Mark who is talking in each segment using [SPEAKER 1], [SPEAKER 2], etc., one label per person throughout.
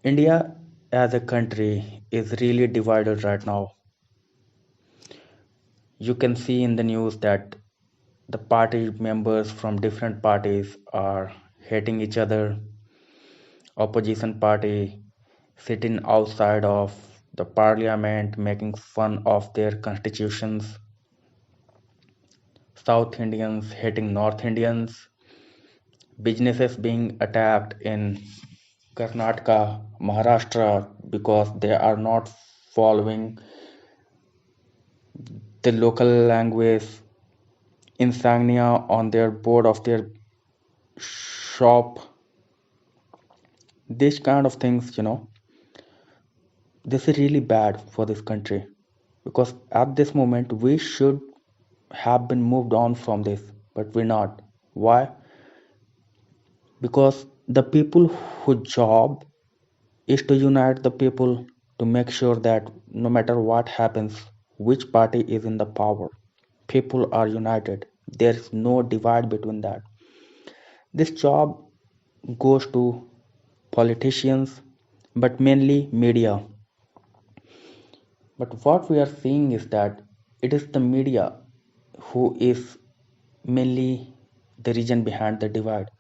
[SPEAKER 1] India as a country is really divided right now. You can see in the news that the party members from different parties are hating each other. Opposition party sitting outside of the parliament making fun of their constitutions. South Indians hating North Indians. Businesses being attacked in Karnataka, Maharashtra because they are not following the local language insignia on their board of their shop. These kind of things, this is really bad for this country because at this moment we should have been moved on from this, but we're not. Why? Because the people whose job is to unite the people to make sure that no matter what happens, which party is in the power, people are united. There's no divide between that. This job goes to politicians, but mainly media. But what we are seeing is that it is the media who is mainly the reason behind the divide.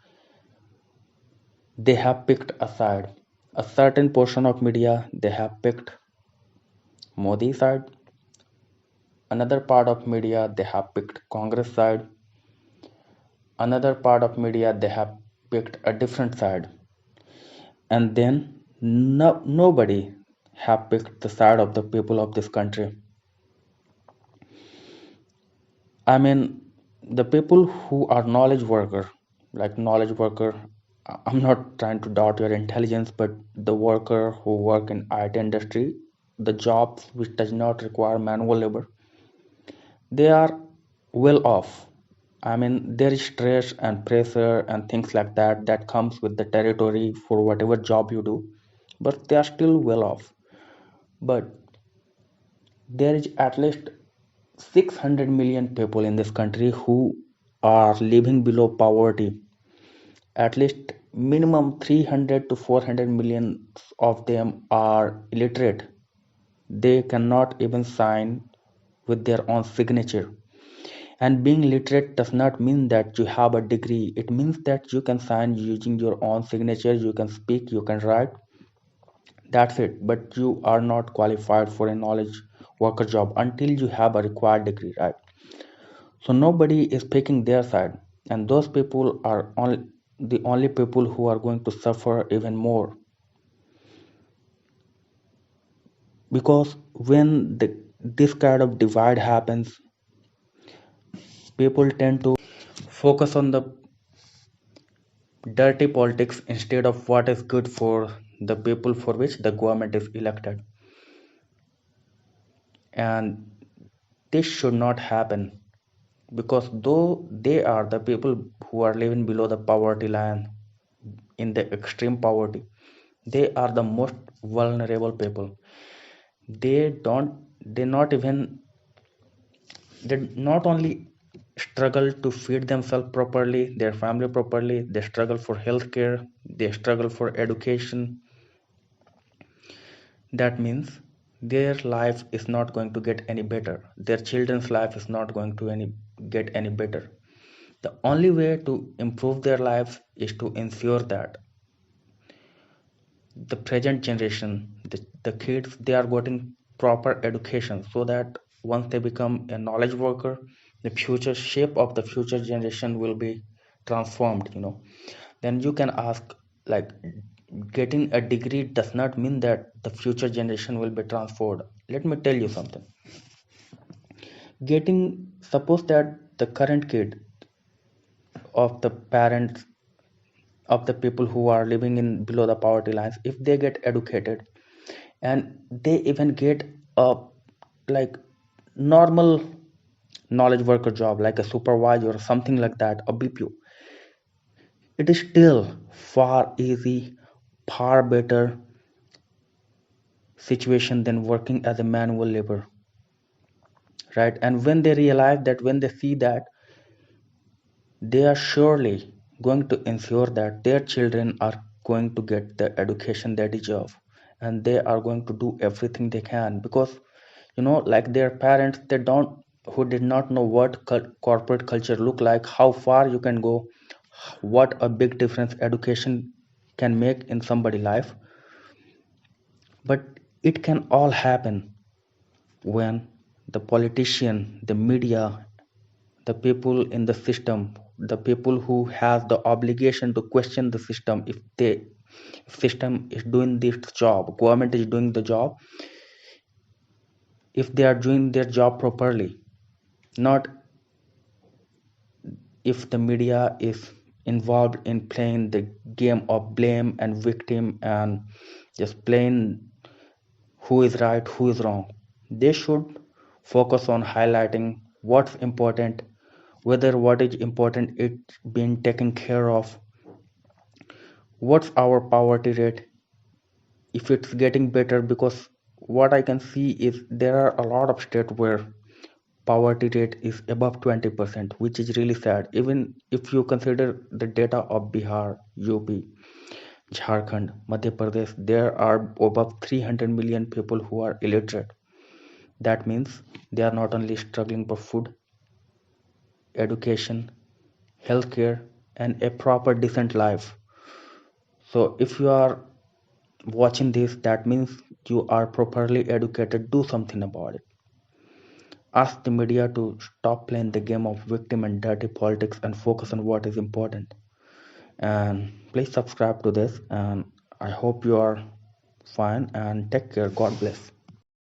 [SPEAKER 1] They have picked a side. A certain portion of media they have picked Modi side. Another part of media they have picked Congress side. Another part of media they have picked a different side. And then nobody have picked the side of the people of this country. I mean, the people who are knowledge worker, like knowledge worker, I'm not trying to doubt your intelligence, but the worker who work in IT industry, the jobs which does not require manual labor, they are well off. I mean, there is stress and pressure and things like that that comes with the territory for whatever job you do, but they are still well off. But there is at least 600 million people in this country who are living below poverty. At least minimum 300 to 400 million of them are illiterate. They cannot even sign with their own signature. And being literate does not mean that you have a degree. It means that you can sign using your own signature, you can speak, you can write. That's it. But you are not qualified for a knowledge worker job until you have a required degree, right? So nobody is picking their side. And those people are the only people who are going to suffer even more. Because when this kind of divide happens, people tend to focus on the dirty politics instead of what is good for the people for which the government is elected. And this should not happen because though they are the people who are living below the poverty line in the extreme poverty, they are the most vulnerable people. They not even they not only struggle to feed themselves properly, their family properly, they struggle for healthcare, they struggle for education. That means their life is not going to get any better. Their children's life is not going to get any better. The only way to improve their lives is to ensure that the present generation, the kids, they are getting proper education so that once they become a knowledge worker, the future shape of the future generation will be transformed. Then you can ask, like, getting a degree does not mean that the future generation will be transformed. Let me tell you something. Suppose that the current kid of the parents of the people who are living in below the poverty lines, if they get educated and they even get a like normal knowledge worker job like a supervisor or something like that, a BPO, it is still far easy, far better situation than working as a manual labor, right? And when they realize that, when they see that, they are surely going to ensure that their children are going to get the education they deserve, and they are going to do everything they can because like their parents, they don't who did not know what corporate culture look like, how far you can go, what a big difference education can make in somebody's life. But it can all happen when the politician, the media, the people in the system, the people who have the obligation to question the system, if system is doing this job, government is doing the job, if they are doing their job properly, not if the media is involved in playing the game of blame and victim and just playing who is right, who is wrong. They should focus on highlighting what's important, whether what is important is being taken care of, what's our poverty rate, if it's getting better, because what I can see is there are a lot of states where poverty rate is above 20%, which is really sad. Even if you consider the data of Bihar, UP, Jharkhand, Madhya Pradesh, there are above 300 million people who are illiterate. That means they are not only struggling for food, education, healthcare, and a proper decent life. So if you are watching this, that means you are properly educated. Do something about it. Ask the media to stop playing the game of victim and dirty politics and focus on what is important. And please subscribe to this. And I hope you are fine and take care. God bless.